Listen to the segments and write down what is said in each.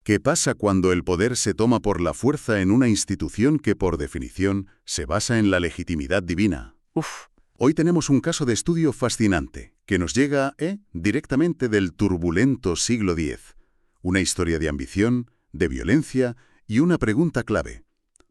¿Qué pasa cuando el poder se toma por la fuerza en una institución que, por definición, se basa en la legitimidad divina? Uf, Hoy tenemos un caso de estudio fascinante, que nos llega, directamente del turbulento siglo X. Una historia de ambición, de violencia y una pregunta clave.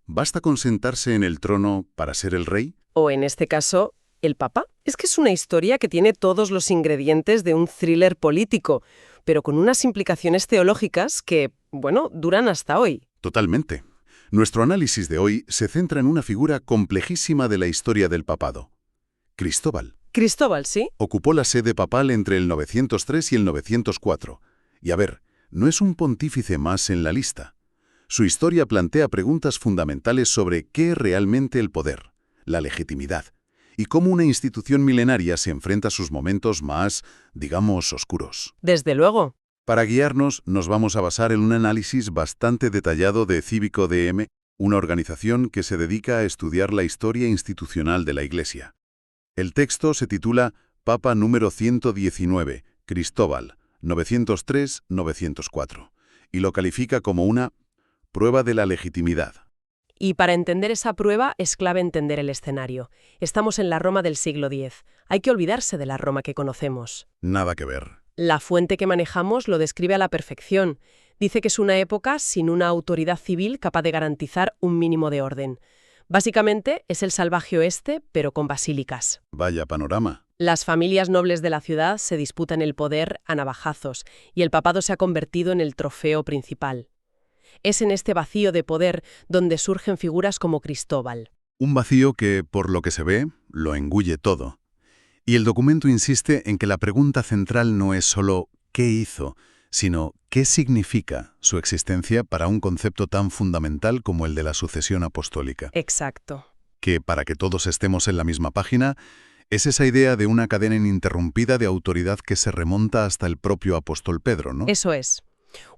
¿Basta con sentarse en el trono para ser el rey? o en este caso, el Papa. Es que es una historia que tiene todos los ingredientes de un thriller político, pero con unas implicaciones teológicas que, bueno, duran hasta hoy. Totalmente. Nuestro análisis de hoy se centra en una figura complejísima de la historia del papado. Cristóbal. Cristóbal, ¿sí? Ocupó la sede papal entre el 903 y el 904. Y a ver, no es un pontífice más en la lista. Su historia plantea preguntas fundamentales sobre qué es realmente el poder, la legitimidad, y cómo una institución milenaria se enfrenta a sus momentos más, digamos, oscuros. Desde luego. Para guiarnos, nos vamos a basar en un análisis bastante detallado de Cívico DM, una organización que se dedica a estudiar la historia institucional de la Iglesia. El texto se titula Papa número 119, Cristóbal, 903-904, y lo califica como una prueba de la legitimidad. Y para entender esa prueba es clave entender el escenario. Estamos en la Roma del siglo X. Hay que olvidarse de la Roma que conocemos. Nada que ver. La fuente que manejamos lo describe a la perfección. Dice que es una época sin una autoridad civil capaz de garantizar un mínimo de orden. Básicamente es el salvaje oeste, pero con basílicas. Vaya panorama. Las familias nobles de la ciudad se disputan el poder a navajazos y el papado se ha convertido en el trofeo principal. Es en este vacío de poder donde surgen figuras como Cristóbal. Un vacío que, por lo que se ve, lo engulle todo. Y el documento insiste en que la pregunta central no es solo ¿qué hizo?, sino ¿qué significa su existencia para un concepto tan fundamental como el de la sucesión apostólica? Exacto. Que, para que todos estemos en la misma página, es esa idea de una cadena ininterrumpida de autoridad que se remonta hasta el propio apóstol Pedro, ¿no? Eso es.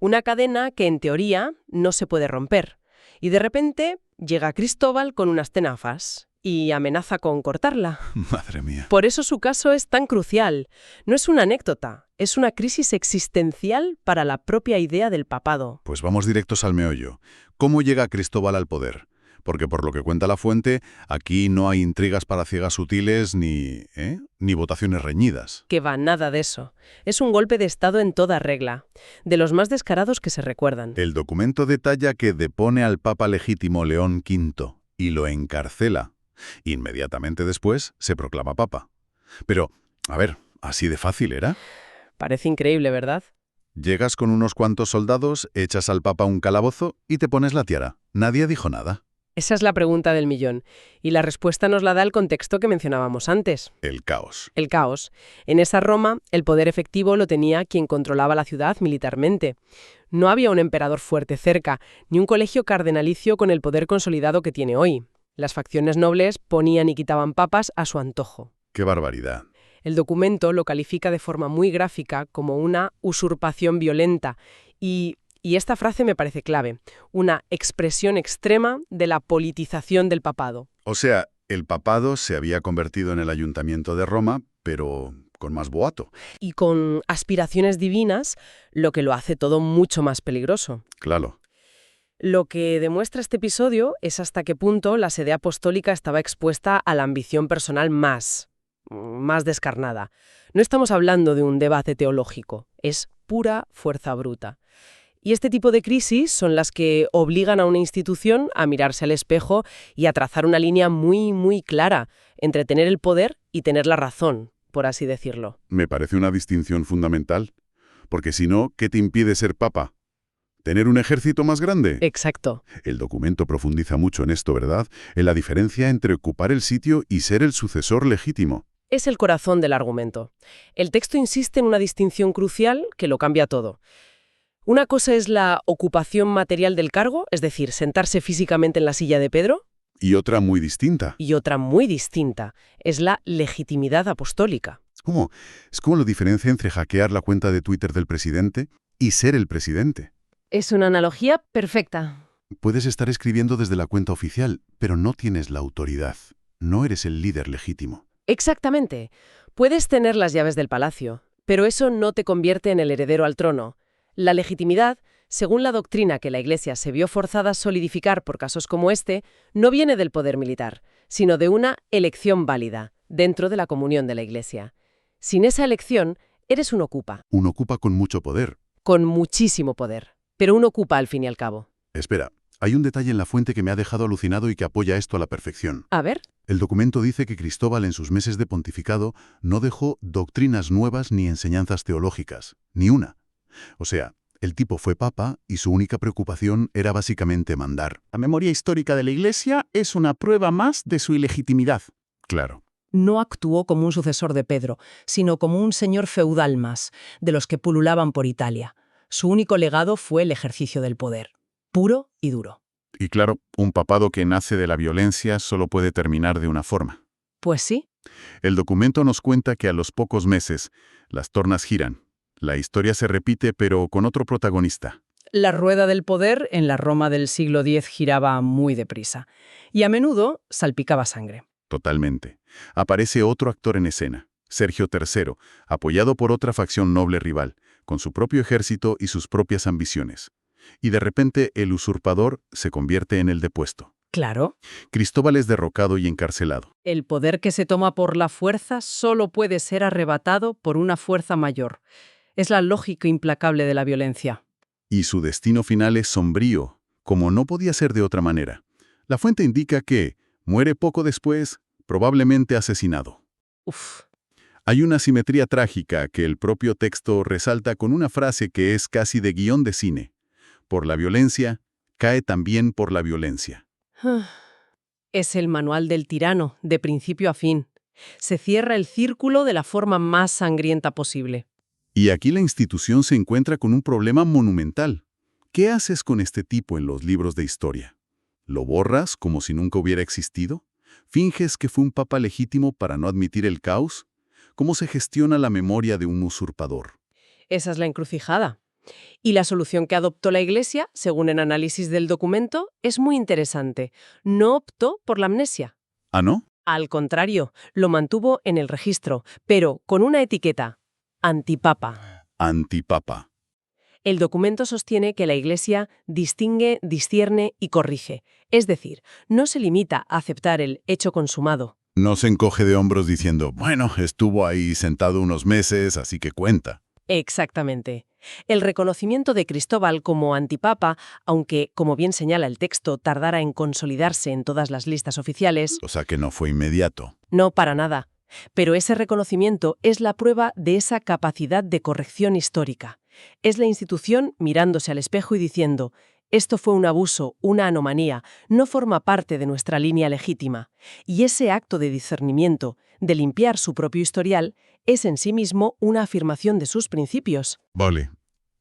Una cadena que, en teoría, no se puede romper. Y de repente llega Cristóbal con unas tenazas y amenaza con cortarla. Madre mía. Por eso su caso es tan crucial. No es una anécdota, es una crisis existencial para la propia idea del papado. Pues vamos directos al meollo. ¿Cómo llega Cristóbal al poder? Porque por lo que cuenta la fuente, aquí no hay intrigas palaciegas sutiles ni votaciones reñidas. Que va, nada de eso. Es un golpe de Estado en toda regla, de los más descarados que se recuerdan. El documento detalla que depone al Papa legítimo León V y lo encarcela. Inmediatamente después se proclama Papa. Pero, a ver, ¿así de fácil era? Parece increíble, ¿verdad? Llegas con unos cuantos soldados, echas al Papa un calabozo y te pones la tiara. Nadie dijo nada. Esa es la pregunta del millón. Y la respuesta nos la da el contexto que mencionábamos antes. El caos. El caos. En esa Roma, el poder efectivo lo tenía quien controlaba la ciudad militarmente. No había un emperador fuerte cerca, ni un colegio cardenalicio con el poder consolidado que tiene hoy. Las facciones nobles ponían y quitaban papas a su antojo. ¡Qué barbaridad! El documento lo califica de forma muy gráfica como una usurpación violenta y esta frase me parece clave, una expresión extrema de la politización del papado. O sea, el papado se había convertido en el ayuntamiento de Roma, pero con más boato. Y con aspiraciones divinas, lo que lo hace todo mucho más peligroso. Claro. Lo que demuestra este episodio es hasta qué punto la sede apostólica estaba expuesta a la ambición personal más descarnada. No estamos hablando de un debate teológico, es pura fuerza bruta. Y este tipo de crisis son las que obligan a una institución a mirarse al espejo y a trazar una línea muy, muy clara entre tener el poder y tener la razón, por así decirlo. Me parece una distinción fundamental, porque si no, ¿qué te impide ser papa? ¿Tener un ejército más grande? Exacto. El documento profundiza mucho en esto, ¿verdad? En la diferencia entre ocupar el sitio y ser el sucesor legítimo. Es el corazón del argumento. El texto insiste en una distinción crucial que lo cambia todo. Una cosa es la ocupación material del cargo, es decir, sentarse físicamente en la silla de Pedro. Y otra muy distinta. Y otra muy distinta es la legitimidad apostólica. ¿Cómo? Es como la diferencia entre hackear la cuenta de Twitter del presidente y ser el presidente. Es una analogía perfecta. Puedes estar escribiendo desde la cuenta oficial, pero no tienes la autoridad. No eres el líder legítimo. Exactamente. Puedes tener las llaves del palacio, pero eso no te convierte en el heredero al trono. La legitimidad Según la doctrina que la Iglesia se vio forzada a solidificar por casos como este, no viene del poder militar, sino de una elección válida, dentro de la comunión de la Iglesia. Sin esa elección, eres un ocupa, Un ocupa con mucho poder. con muchísimo poder, pero un ocupa al fin y al cabo. Espera, hay un detalle en la fuente que me ha dejado alucinado y que apoya esto a la perfección. A ver, El documento dice que Cristóbal en sus meses de pontificado no dejó doctrinas nuevas ni enseñanzas teológicas, ni una. O sea, el tipo fue papa y su única preocupación era básicamente mandar. La memoria histórica de la Iglesia es una prueba más de su ilegitimidad. Claro. No actuó como un sucesor de Pedro, sino como un señor feudal más, de los que pululaban por Italia. Su único legado fue el ejercicio del poder, puro y duro. Y claro, un papado que nace de la violencia solo puede terminar de una forma. Pues sí, El documento nos cuenta que a los pocos meses las tornas giran. La historia se repite, pero con otro protagonista. la rueda del poder en la Roma del siglo X giraba muy deprisa, y a menudo salpicaba sangre. Totalmente. Aparece otro actor en escena, Sergio III, apoyado por otra facción noble rival, con su propio ejército y sus propias ambiciones. Y de repente el usurpador se convierte en el depuesto. Claro, Cristóbal es derrocado y encarcelado. el poder que se toma por la fuerza solo puede ser arrebatado por una fuerza mayor. Es la lógica implacable de la violencia. Y su destino final es sombrío, como no podía ser de otra manera. La fuente indica que muere poco después, probablemente asesinado. Uf, Hay una simetría trágica que el propio texto resalta con una frase que es casi de guión de cine. Por la violencia, cae también por la violencia. es el manual del tirano, de principio a fin. Se cierra el círculo de la forma más sangrienta posible. Y aquí la institución se encuentra con un problema monumental. ¿Qué haces con este tipo en los libros de historia? ¿Lo borras como si nunca hubiera existido? ¿Finges que fue un papa legítimo para no admitir el caos? ¿Cómo se gestiona la memoria de un usurpador? Esa es la encrucijada. Y la solución que adoptó la Iglesia, según el análisis del documento, es muy interesante. No optó por la amnesia. ¿Ah, no? Al contrario, lo mantuvo en el registro, pero con una etiqueta: antipapa. Antipapa. El documento sostiene que la Iglesia distingue, discierne y corrige. Es decir, no se limita a aceptar el hecho consumado. No se encoge de hombros diciendo, bueno, estuvo ahí sentado unos meses, así que cuenta. Exactamente. El reconocimiento de Cristóbal como antipapa, aunque, como bien señala el texto, tardara en consolidarse en todas las listas oficiales, O sea que no fue inmediato. no para nada. Pero ese reconocimiento es la prueba de esa capacidad de corrección histórica. Es la institución mirándose al espejo y diciendo: esto fue un abuso, una anomalía, no forma parte de nuestra línea legítima. Y ese acto de discernimiento, de limpiar su propio historial, es en sí mismo una afirmación de sus principios. Vale.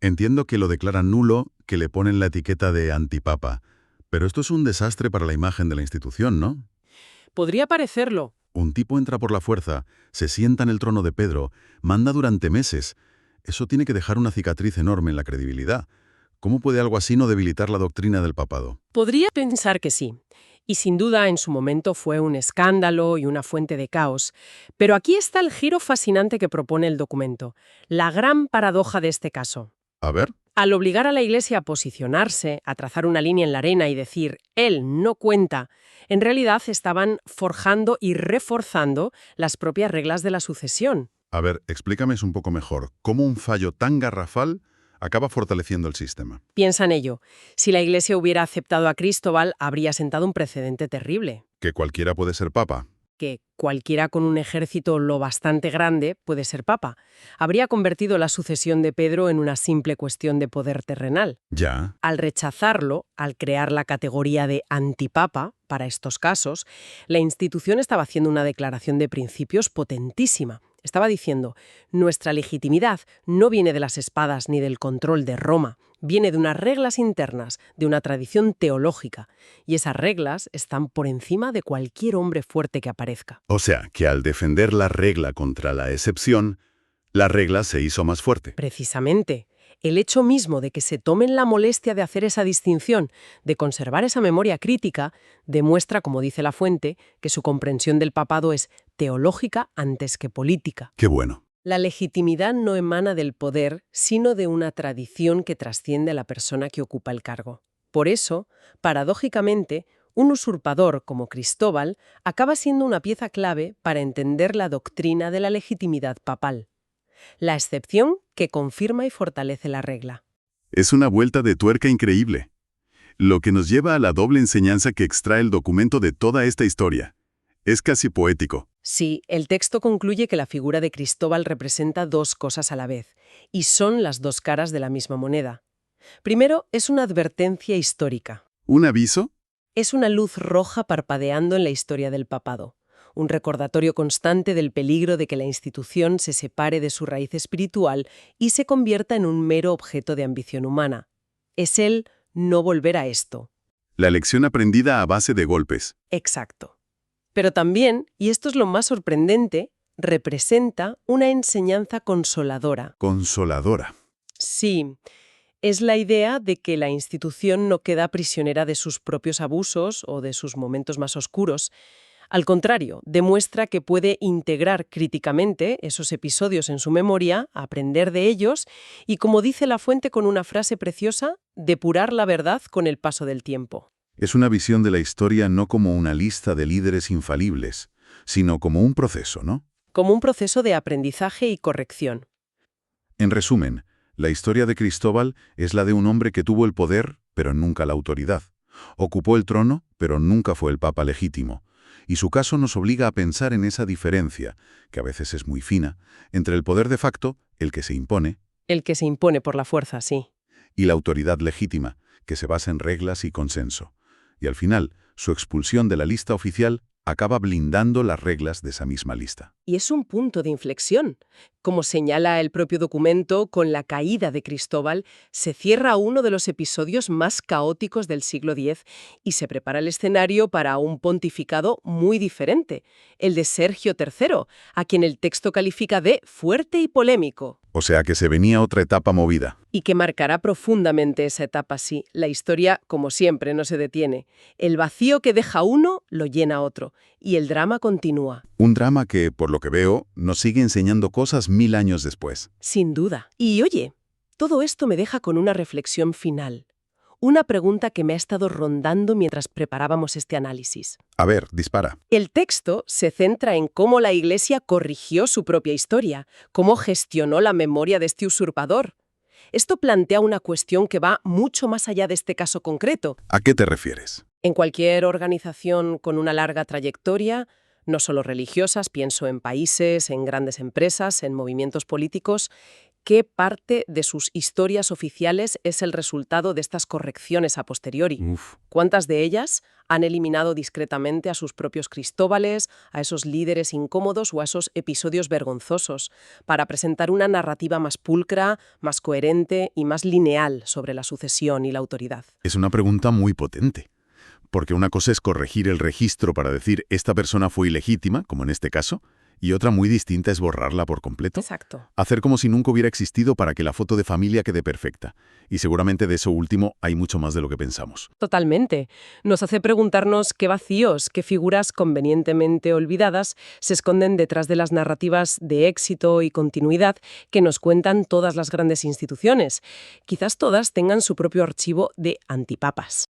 Entiendo que lo declaran nulo, que le ponen la etiqueta de antipapa. Pero esto es un desastre para la imagen de la institución, ¿no? Podría parecerlo. Un tipo entra por la fuerza, se sienta en el trono de Pedro, manda durante meses. Eso tiene que dejar una cicatriz enorme en la credibilidad. ¿Cómo puede algo así no debilitar la doctrina del papado? Podría pensar que sí. Y sin duda en su momento fue un escándalo y una fuente de caos. Pero aquí está el giro fascinante que propone el documento, la gran paradoja de este caso. A ver. Al obligar a la Iglesia a posicionarse, a trazar una línea en la arena y decir «él no cuenta», en realidad estaban forjando y reforzando las propias reglas de la sucesión. A ver, explícame un poco mejor. ¿Cómo un fallo tan garrafal acaba fortaleciendo el sistema? Piensa en ello. Si la Iglesia hubiera aceptado a Cristóbal, habría sentado un precedente terrible. ¿Que cualquiera puede ser papa? Que cualquiera con un ejército lo bastante grande puede ser papa. Habría convertido la sucesión de Pedro en una simple cuestión de poder terrenal. Ya. Al rechazarlo, al crear la categoría de antipapa para estos casos, la institución estaba haciendo una declaración de principios potentísima. Estaba diciendo: nuestra legitimidad no viene de las espadas ni del control de Roma, viene de unas reglas internas, de una tradición teológica, y esas reglas están por encima de cualquier hombre fuerte que aparezca. O sea, que al defender la regla contra la excepción, la regla se hizo más fuerte. Precisamente. El hecho mismo de que se tomen la molestia de hacer esa distinción, de conservar esa memoria crítica, demuestra, como dice la fuente, que su comprensión del papado es teológica antes que política. Qué bueno. La legitimidad no emana del poder, sino de una tradición que trasciende a la persona que ocupa el cargo. Por eso, paradójicamente, un usurpador como Cristóbal acaba siendo una pieza clave para entender la doctrina de la legitimidad papal. La excepción que confirma y fortalece la regla. Es una vuelta de tuerca increíble. Lo que nos lleva a la doble enseñanza que extrae el documento de toda esta historia. Es casi poético. Sí, el texto concluye que la figura de Cristóbal representa dos cosas a la vez, y son las dos caras de la misma moneda. Primero, es una advertencia histórica. ¿Un aviso? Es una luz roja parpadeando en la historia del papado, un recordatorio constante del peligro de que la institución se separe de su raíz espiritual y se convierta en un mero objeto de ambición humana. Es el no volver a esto. La lección aprendida a base de golpes. Exacto. Pero también, y esto es lo más sorprendente, representa una enseñanza consoladora. Consoladora. Sí, es la idea de que la institución no queda prisionera de sus propios abusos o de sus momentos más oscuros. Al contrario, demuestra que puede integrar críticamente esos episodios en su memoria, aprender de ellos y, como dice la fuente con una frase preciosa, depurar la verdad con el paso del tiempo. Es una visión de la historia no como una lista de líderes infalibles, sino como un proceso, ¿no? Como un proceso de aprendizaje y corrección. En resumen, la historia de Cristóbal es la de un hombre que tuvo el poder, pero nunca la autoridad. Ocupó el trono, pero nunca fue el papa legítimo. Y su caso nos obliga a pensar en esa diferencia, que a veces es muy fina, entre el poder de facto, el que se impone, El que se impone por la fuerza, sí. y la autoridad legítima, que se basa en reglas y consenso. Y al final, su expulsión de la lista oficial acaba blindando las reglas de esa misma lista. Y es un punto de inflexión. Como señala el propio documento, con la caída de Cristóbal se cierra uno de los episodios más caóticos del siglo X y se prepara el escenario para un pontificado muy diferente, el de Sergio III, a quien el texto califica de fuerte y polémico. O sea que se venía otra etapa movida. Y que marcará profundamente esa etapa, sí. La historia, como siempre, no se detiene. El vacío que deja uno lo llena otro, y el drama continúa. Un drama que, por lo que veo, nos sigue enseñando cosas 1000 años después. Sin duda. Y oye, todo esto me deja con una reflexión final. Una pregunta que me ha estado rondando mientras preparábamos este análisis. A ver, dispara. El texto se centra en cómo la Iglesia corrigió su propia historia, cómo gestionó la memoria de este usurpador. Esto plantea una cuestión que va mucho más allá de este caso concreto. ¿A qué te refieres? En cualquier organización con una larga trayectoria, no solo religiosas, pienso en países, en grandes empresas, en movimientos políticos, ¿qué parte de sus historias oficiales es el resultado de estas correcciones a posteriori? ¿Cuántas de ellas han eliminado discretamente a sus propios Cristóbales, a esos líderes incómodos o a esos episodios vergonzosos, para presentar una narrativa más pulcra, más coherente y más lineal sobre la sucesión y la autoridad? Es una pregunta muy potente. Porque una cosa es corregir el registro para decir esta persona fue ilegítima, como en este caso, y otra muy distinta es borrarla por completo. Exacto. Hacer como si nunca hubiera existido para que la foto de familia quede perfecta. Y seguramente de eso último hay mucho más de lo que pensamos. Totalmente. Nos hace preguntarnos qué vacíos, qué figuras convenientemente olvidadas se esconden detrás de las narrativas de éxito y continuidad que nos cuentan todas las grandes instituciones. Quizás todas tengan su propio archivo de antipapas.